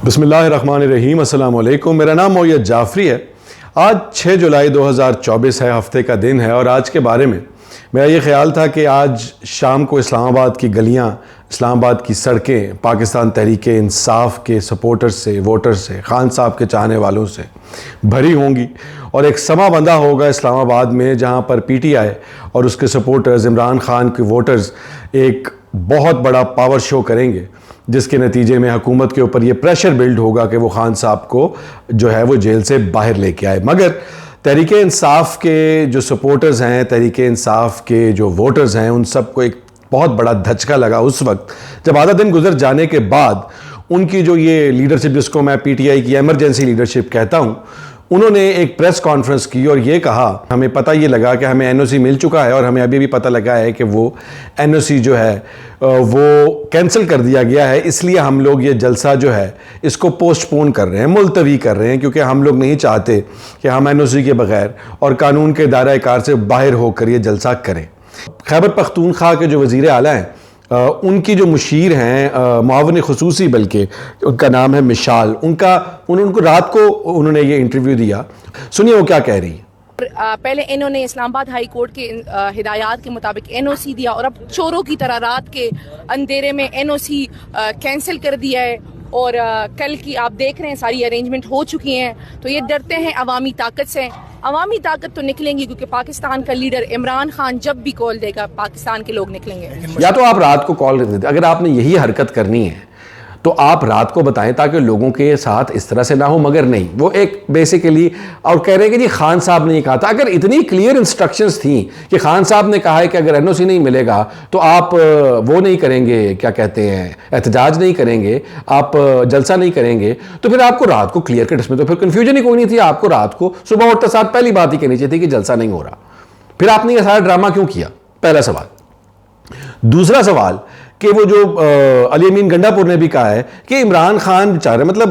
بسم اللہ الرحمن الرحیم، السلام علیکم۔ میرا نام موید جعفری ہے۔ آج 6 جولائی 2024 ہے، ہفتے کا دن ہے، اور آج کے بارے میں میرا یہ خیال تھا کہ آج شام کو اسلام آباد کی گلیاں، اسلام آباد کی سڑکیں پاکستان تحریک انصاف کے سپورٹر سے، ووٹر سے، خان صاحب کے چاہنے والوں سے بھری ہوں گی، اور ایک سما بندہ ہوگا اسلام آباد میں جہاں پر پی ٹی آئی اور اس کے سپورٹرز، عمران خان کے ووٹرز ایک بہت بڑا پاور شو کریں گے، جس کے نتیجے میں حکومت کے اوپر یہ پریشر بلڈ ہوگا کہ وہ خان صاحب کو جو ہے وہ جیل سے باہر لے کے آئے۔ مگر تحریک انصاف کے جو سپورٹرز ہیں، تحریک انصاف کے جو ووٹرز ہیں، ان سب کو ایک بہت بڑا دھچکا لگا اس وقت جب آدھا دن گزر جانے کے بعد ان کی جو یہ لیڈرشپ، جس کو میں پی ٹی آئی کی ایمرجنسی لیڈرشپ کہتا ہوں، انہوں نے ایک پریس کانفرنس کی اور یہ کہا، ہمیں پتہ یہ لگا کہ ہمیں این او سی مل چکا ہے، اور ہمیں ابھی بھی پتہ لگا ہے کہ وہ این او سی جو ہے وہ کینسل کر دیا گیا ہے، اس لیے ہم لوگ یہ جلسہ جو ہے اس کو پوسٹ پون کر رہے ہیں، ملتوی کر رہے ہیں، کیونکہ ہم لوگ نہیں چاہتے کہ ہم این او سی کے بغیر اور قانون کے دائرہ کار سے باہر ہو کر یہ جلسہ کریں۔ خیبر پختونخوا کے جو وزیر اعلیٰ ہیں، ان کی جو مشیر ہیں، معاون خصوصی، بلکہ ان کا نام ہے مشال، ان کو رات کو انہوں نے یہ انٹرویو دیا، سنیے وہ کیا کہہ رہی ہیں۔ پہلے انہوں نے اسلام آباد ہائی کورٹ کے ہدایات کے مطابق این او سی دیا، اور اب چوروں کی طرح رات کے اندھیرے میں این او سی کینسل کر دیا ہے، اور کل کی آپ دیکھ رہے ہیں ساری ارینجمنٹ ہو چکی ہیں۔ تو یہ ڈرتے ہیں عوامی طاقت سے، عوامی طاقت تو نکلیں گی، کیونکہ پاکستان کا لیڈر عمران خان جب بھی کال دے گا پاکستان کے لوگ نکلیں گے۔ یا تو آپ رات کو کال کر دیتے، اگر آپ نے یہی حرکت کرنی ہے تو آپ رات کو بتائیں تاکہ لوگوں کے ساتھ اس طرح سے نہ ہو، مگر نہیں، وہ ایک بیسیکلی اور کہہ رہے ہیں کہ جی خان صاحب نے یہ کہا تھا۔ اگر اتنی کلیئر انسٹرکشنز تھیں کہ خان صاحب نے کہا ہے کہ اگر این او سی نہیں ملے گا تو آپ وہ نہیں کریں گے، کیا کہتے ہیں، احتجاج نہیں کریں گے، آپ جلسہ نہیں کریں گے، تو پھر آپ کو رات کو کلیئر کٹ، اس میں تو پھر کنفیوژن ہی کوئی نہیں تھی۔ آپ کو رات کو صبح اٹھتے ساتھ پہلی بات ہی کہنی چاہیے تھی کہ جلسہ نہیں ہو رہا، پھر آپ نے یہ سارا ڈرامہ کیوں کیا؟ پہلا سوال۔ دوسرا سوال کہ وہ جو علی امین گنڈا پور نے بھی کہا ہے کہ عمران خان بیچارے، مطلب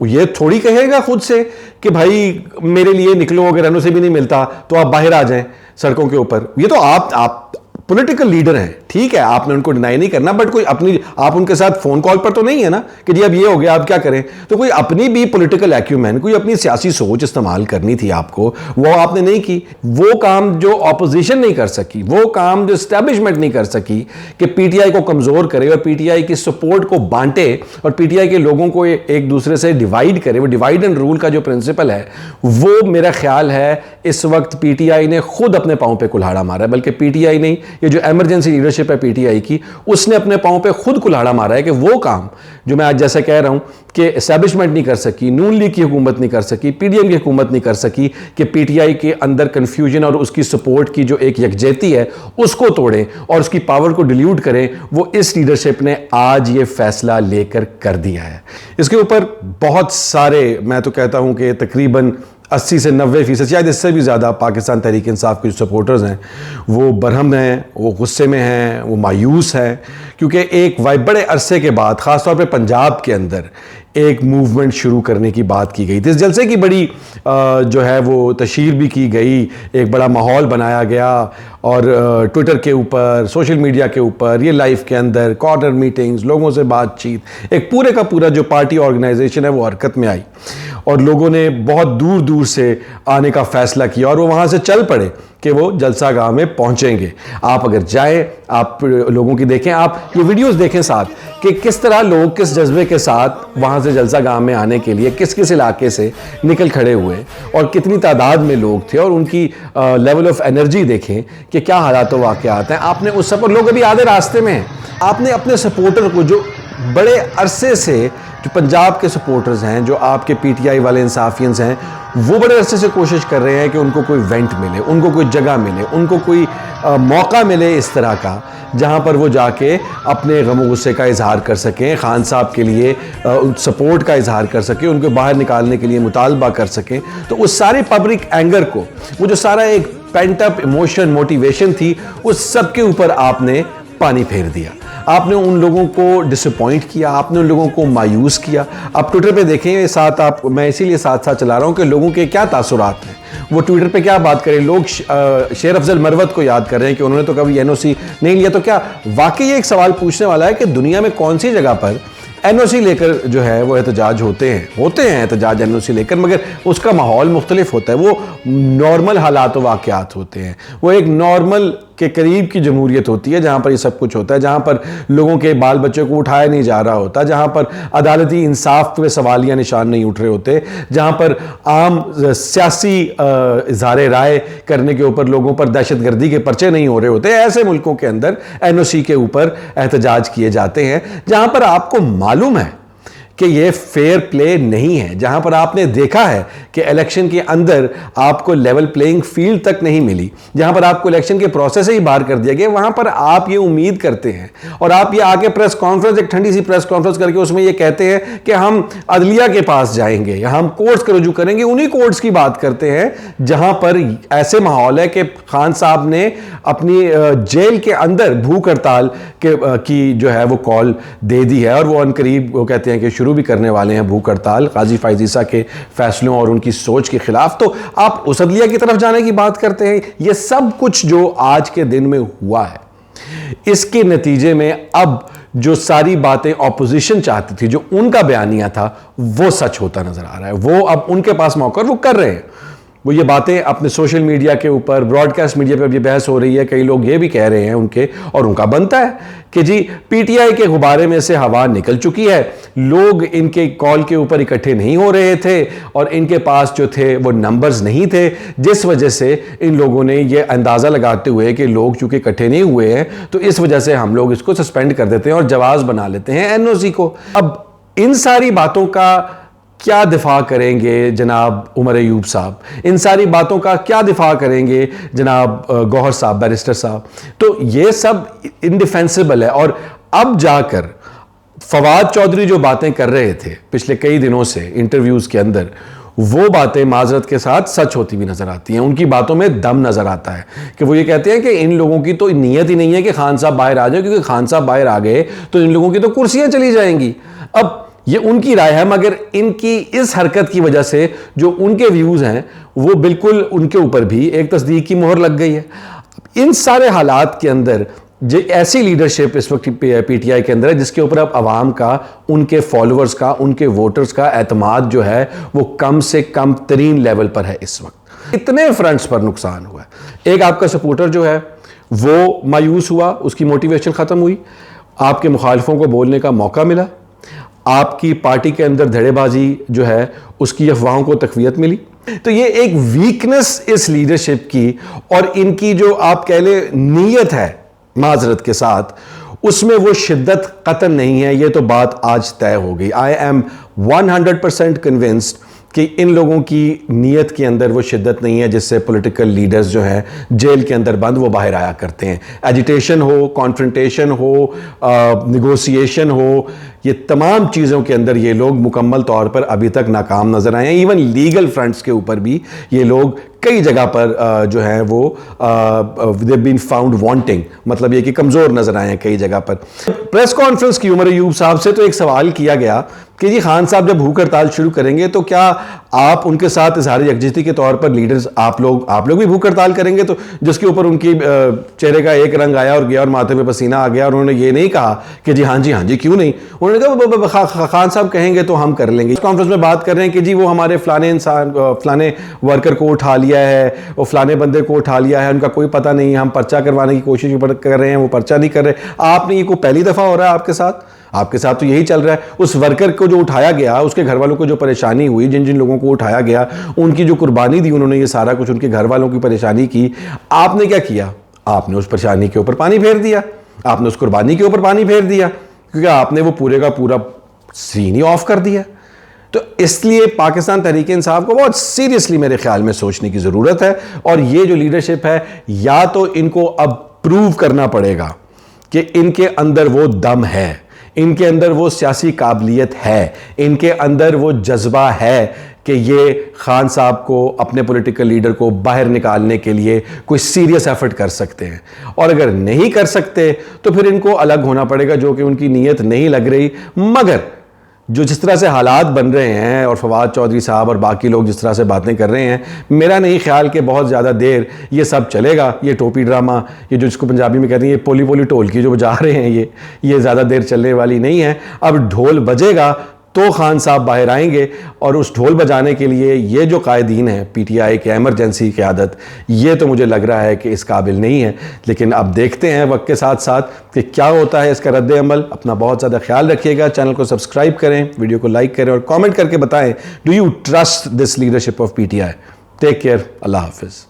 یہ تھوڑی کہے گا خود سے کہ بھائی میرے لیے نکلو، اگر این او سی بھی نہیں ملتا تو آپ باہر آ جائیں سڑکوں کے اوپر۔ یہ تو آپ پولیٹیکل لیڈر ہیں، ٹھیک ہے، آپ نے ان کو ڈینائی نہیں کرنا، بٹ کوئی اپنی، آپ ان کے ساتھ فون کال پر تو نہیں ہے نا کہ جی اب یہ ہو گیا آپ کیا کریں، تو کوئی اپنی بھی پولیٹیکل ایکیومین، کوئی اپنی سیاسی سوچ استعمال کرنی تھی آپ کو، وہ آپ نے نہیں کی۔ وہ کام جو اپوزیشن نہیں کر سکی، وہ کام جو اسٹیبلشمنٹ نہیں کر سکی کہ پی ٹی آئی کو کمزور کرے اور پی ٹی آئی کی سپورٹ کو بانٹے اور پی ٹی آئی کے لوگوں کو ایک دوسرے سے ڈیوائیڈ کرے، وہ ڈیوائیڈ اینڈ رول کا جو پرنسپل ہے، وہ میرا خیال ہے اس وقت پی ٹی آئی نے خود اپنے پاؤں پہ کلہاڑا مارا ہے، بلکہ پی ٹی آئی نہیں، یہ جو ایمرجنسی لیڈرشپ ہے پی ٹی آئی کی، اس نے اپنے پاؤں پہ خود کلہاڑا مارا ہے کہ وہ کام جو میں آج جیسے کہہ رہا ہوں کہ اسٹیبلشمنٹ نہیں کر سکی، نون لیگ کی حکومت نہیں کر سکی، پی ڈی ایم کی حکومت نہیں کر سکی، کہ پی ٹی آئی کے اندر کنفیوژن اور اس کی سپورٹ کی جو ایک یکجہتی ہے اس کو توڑیں اور اس کی پاور کو ڈیلیوٹ کریں، وہ اس لیڈرشپ نے آج یہ فیصلہ لے کر دیا ہے۔ اس کے اوپر بہت سارے، میں تو کہتا ہوں کہ تقریباً 80 سے 90%، شاید اس سے بھی زیادہ، پاکستان تحریک انصاف کے جو سپورٹرز ہیں وہ برہم ہیں، وہ غصے میں ہیں، وہ مایوس ہیں، کیونکہ ایک بڑے عرصے کے بعد خاص طور پہ پنجاب کے اندر ایک موومنٹ شروع کرنے کی بات کی گئی تھی۔ اس جلسے کی بڑی جو ہے وہ تشہیر بھی کی گئی، ایک بڑا ماحول بنایا گیا، اور ٹویٹر کے اوپر، سوشل میڈیا کے اوپر، یہ لائف کے اندر کارنر میٹنگز، لوگوں سے بات چیت، ایک پورے کا پورا جو پارٹی آرگنائزیشن ہے وہ حرکت میں آئی، اور لوگوں نے بہت دور دور سے آنے کا فیصلہ کیا، اور وہ وہاں سے چل پڑے کہ وہ جلسہ گاہ میں پہنچیں گے۔ آپ اگر جائیں، آپ لوگوں کی دیکھیں، آپ یہ ویڈیوز دیکھیں ساتھ کہ کس طرح لوگ کس جذبے کے ساتھ وہاں سے جلسہ گاہ میں آنے کے لیے کس علاقے سے نکل کھڑے ہوئے، اور کتنی تعداد میں لوگ تھے، اور ان کی لیول آف انرجی دیکھیں کہ کیا حالات و واقعات ہیں۔ آپ نے اس سفر، لوگ ابھی آدھے راستے میں ہیں، آپ نے اپنے سپورٹر کو جو بڑے عرصے سے، جو پنجاب کے سپورٹرز ہیں، جو آپ کے پی ٹی آئی والے انصافیئنز ہیں، وہ بڑے عرصے سے کوشش کر رہے ہیں کہ ان کو کوئی وینٹ ملے، ان کو کوئی جگہ ملے، ان کو کوئی موقع ملے اس طرح کا جہاں پر وہ جا کے اپنے غم و غصے کا اظہار کر سکیں، خان صاحب کے لیے سپورٹ کا اظہار کر سکیں، ان کو باہر نکالنے کے لیے مطالبہ کر سکیں۔ تو اس سارے پبلک اینگر کو، وہ جو سارا ایک پینٹ اپ ایموشن، موٹیویشن تھی، اس سب کے اوپر آپ نے پانی پھیر دیا۔ آپ نے ان لوگوں کو ڈس اپوائنٹ کیا، آپ نے ان لوگوں کو مایوس کیا۔ آپ ٹویٹر پہ دیکھیں ساتھ، میں اسی لیے ساتھ چلا رہا ہوں کہ لوگوں کے کیا تاثرات ہیں، وہ ٹویٹر پہ کیا بات کریں۔ لوگ شیر افضل مروت کو یاد کر رہے ہیں کہ انہوں نے تو کبھی این او سی نہیں لیا، تو کیا واقعی یہ ایک سوال پوچھنے والا ہے کہ دنیا میں کون سی جگہ پر این او سی لے کر جو ہے وہ احتجاج ہوتے ہیں احتجاج این او سی لے کر، مگر اس کا ماحول مختلف ہوتا ہے. وہ نارمل حالات و واقعات ہوتے ہیں، وہ ایک نارمل کے قریب کی جمہوریت ہوتی ہے جہاں پر یہ سب کچھ ہوتا ہے، جہاں پر لوگوں کے بال بچوں کو اٹھایا نہیں جا رہا ہوتا، جہاں پر عدالتی انصاف پہ سوالیہ نشان نہیں اٹھ رہے ہوتے، جہاں پر عام سیاسی اظہار رائے کرنے کے اوپر لوگوں پر دہشت گردی کے پرچے نہیں ہو رہے ہوتے. ایسے ملکوں کے اندر این او سی کے اوپر احتجاج کیے جاتے ہیں جہاں پر آپ کو معلوم ہے کہ یہ فیئر پلے نہیں ہے، جہاں پر آپ نے دیکھا ہے کہ الیکشن کے اندر آپ کو لیول پلینگ فیلڈ تک نہیں ملی، جہاں پر آپ کو الیکشن کے پروسیس سے ہی باہر کر دیا گیا. وہاں پر آپ یہ امید کرتے ہیں اور آپ یہ آگے پریس کانفرنس، ایک ٹھنڈی سی پریس کانفرنس کر کے اس میں یہ کہتے ہیں کہ ہم عدلیہ کے پاس جائیں گے یا ہم کورٹس کا رجوع کریں گے. انہی کورٹس کی بات کرتے ہیں جہاں پر ایسے ماحول ہے کہ خان صاحب نے اپنی جیل کے اندر بھوک ہڑتال کی جو ہے وہ کال دے دی ہے، اور وہ ان قریب وہ کہتے ہیں کہ شروع بھی کرنے والے ہیں بھوک ہڑتال قاضی فائز عیسیٰ کے فیصلوں اور ان کی سوچ کے خلاف. تو آپ اس عدلیہ کی طرف جانے کی بات کرتے ہیں. یہ سب کچھ جو آج کے دن میں ہوا ہے، اس کے نتیجے میں اب جو ساری باتیں اپوزیشن چاہتی تھی، جو ان کا بیانیہ تھا، وہ سچ ہوتا نظر آ رہا ہے. وہ اب ان کے پاس موقع وہ کر رہے ہیں. وہ یہ باتیں اپنے سوشل میڈیا کے اوپر، براڈ کاسٹ میڈیا پہ یہ بحث ہو رہی ہے. کئی لوگ یہ بھی کہہ رہے ہیں ان کے، اور ان کا بنتا ہے کہ جی پی ٹی آئی کے غبارے میں سے ہوا نکل چکی ہے، لوگ ان کے کال کے اوپر اکٹھے نہیں ہو رہے تھے اور ان کے پاس جو تھے وہ نمبرز نہیں تھے، جس وجہ سے ان لوگوں نے یہ اندازہ لگاتے ہوئے کہ لوگ چونکہ اکٹھے نہیں ہوئے ہیں تو اس وجہ سے ہم لوگ اس کو سسپینڈ کر دیتے ہیں اور جواز بنا لیتے ہیں این او سی کو. اب ان ساری باتوں کا کیا دفاع کریں گے جناب عمر ایوب صاحب؟ ان ساری باتوں کا کیا دفاع کریں گے جناب گوہر صاحب، بیرسٹر صاحب؟ تو یہ سب انڈیفینسیبل ہے. اور اب جا کر فواد چودھری جو باتیں کر رہے تھے پچھلے کئی دنوں سے انٹرویوز کے اندر، وہ باتیں معذرت کے ساتھ سچ ہوتی بھی نظر آتی ہیں. ان کی باتوں میں دم نظر آتا ہے کہ وہ یہ کہتے ہیں کہ ان لوگوں کی تو نیت ہی نہیں ہے کہ خان صاحب باہر آ جائیں، کیونکہ خان صاحب باہر آ گئے تو ان لوگوں کی تو کرسیاں چلی جائیں گی. اب یہ ان کی رائے ہے، مگر ان کی اس حرکت کی وجہ سے جو ان کے ویوز ہیں وہ بالکل ان کے اوپر بھی ایک تصدیق کی مہر لگ گئی ہے. ان سارے حالات کے اندر ایسی لیڈرشپ اس وقت پی ٹی آئی کے اندر ہے جس کے اوپر اب عوام کا، ان کے فالوورز کا، ان کے ووٹرز کا اعتماد جو ہے وہ کم سے کم ترین لیول پر ہے اس وقت. اتنے فرنٹس پر نقصان ہوا ہے. ایک آپ کا سپورٹر جو ہے وہ مایوس ہوا، اس کی موٹیویشن ختم ہوئی، آپ کے مخالفوں کو بولنے کا موقع ملا، آپ کی پارٹی کے اندر دھڑے بازی جو ہے اس کی افواہوں کو تقویت ملی. تو یہ ایک ویکنس اس لیڈرشپ کی اور ان کی جو آپ کہہ لیں نیت ہے معذرت کے ساتھ، اس میں وہ شدت قطعاً نہیں ہے. یہ تو بات آج طے ہو گئی. آئی ایم 100% کنونسڈ کہ ان لوگوں کی نیت کے اندر وہ شدت نہیں ہے جس سے پولیٹیکل لیڈرز جو ہیں جیل کے اندر بند وہ باہر آیا کرتے ہیں. ایجیٹیشن ہو، کانفرنٹیشن ہو، نیگوسیشن ہو، یہ تمام چیزوں کے اندر یہ لوگ مکمل طور پر ابھی تک ناکام نظر آئے ہیں. ایون لیگل فرنٹس کے اوپر بھی یہ لوگ کئی جگہ پر جو ہیں وہ they've been found wanting، مطلب یہ کہ کمزور نظر آئے ہیں کئی جگہ پر. پریس کانفرنس کی عمر ایوب صاحب سے تو ایک سوال کیا گیا کہ جی خان صاحب جب بھوک ہڑتال شروع کریں گے تو کیا آپ ان کے ساتھ اظہار یکجہتی کے طور پر لیڈرز آپ لوگ بھی بھوک ہڑتال کریں گے؟ تو جس کے اوپر ان کی چہرے کا ایک رنگ آیا اور گیا اور ماتھے پہ پسینہ آ گیا، اور انہوں نے یہ نہیں کہا کہ جی ہاں جی کیوں نہیں. انہوں نے کہا خان صاحب کہیں گے تو ہم کر لیں گے. اس کانفرنس میں بات کر رہے ہیں کہ جی وہ ہمارے فلانے ورکر کو اٹھا لیا ہے، وہ فلانے بندے کو اٹھا لیا ہے، ان کا کوئی پتہ نہیں، ہم پرچہ کروانے کی کوشش کر رہے ہیں، وہ پرچہ نہیں کر رہے. آپ نے یہ کوئی پہلی دفعہ ہو رہا ہے آپ کے ساتھ تو یہی چل رہا ہے. اس ورکر کو جو اٹھایا گیا، اس کے گھر والوں کو جو پریشانی ہوئی، جن لوگوں کو اٹھایا گیا، ان کی جو قربانی دی انہوں نے، یہ سارا کچھ ان کے گھر والوں کی پریشانی کی. آپ نے کیا کیا؟ آپ نے اس پریشانی کے اوپر پانی پھیر دیا، آپ نے اس قربانی کے اوپر پانی پھیر دیا، کیونکہ آپ نے وہ پورے کا پورا سین ہی آف کر دیا. تو اس لیے پاکستان تحریک انصاف کو بہت سیریسلی میرے خیال میں سوچنے کی ضرورت ہے. اور یہ جو لیڈرشپ ہے، یا تو ان کو اب پروو کرنا پڑے گا کہ ان کے اندر وہ دم ہے، ان کے اندر وہ سیاسی قابلیت ہے، ان کے اندر وہ جذبہ ہے کہ یہ خان صاحب کو، اپنے پولیٹیکل لیڈر کو باہر نکالنے کے لیے کوئی سیریس ایفرٹ کر سکتے ہیں. اور اگر نہیں کر سکتے تو پھر ان کو الگ ہونا پڑے گا، جو کہ ان کی نیت نہیں لگ رہی. مگر جو جس طرح سے حالات بن رہے ہیں اور فواد چودھری صاحب اور باقی لوگ جس طرح سے باتیں کر رہے ہیں، میرا نہیں خیال کہ بہت زیادہ دیر یہ سب چلے گا. یہ ٹوپی ڈرامہ، یہ جو جس کو پنجابی میں کہتے ہیں یہ پولی پولی ڈھولکی جو بجا رہے ہیں، یہ زیادہ دیر چلنے والی نہیں ہے. اب ڈھول بجے گا تو خان صاحب باہر آئیں گے، اور اس ڈھول بجانے کے لیے یہ جو قائدین ہیں پی ٹی آئی کے ایمرجنسی قیادت، یہ تو مجھے لگ رہا ہے کہ اس قابل نہیں ہے. لیکن اب دیکھتے ہیں وقت کے ساتھ ساتھ کہ کیا ہوتا ہے اس کا رد عمل. اپنا بہت زیادہ خیال رکھیے گا، چینل کو سبسکرائب کریں، ویڈیو کو لائک کریں اور کامنٹ کر کے بتائیں do you trust this leadership of P T I. Take care, اللہ حافظ.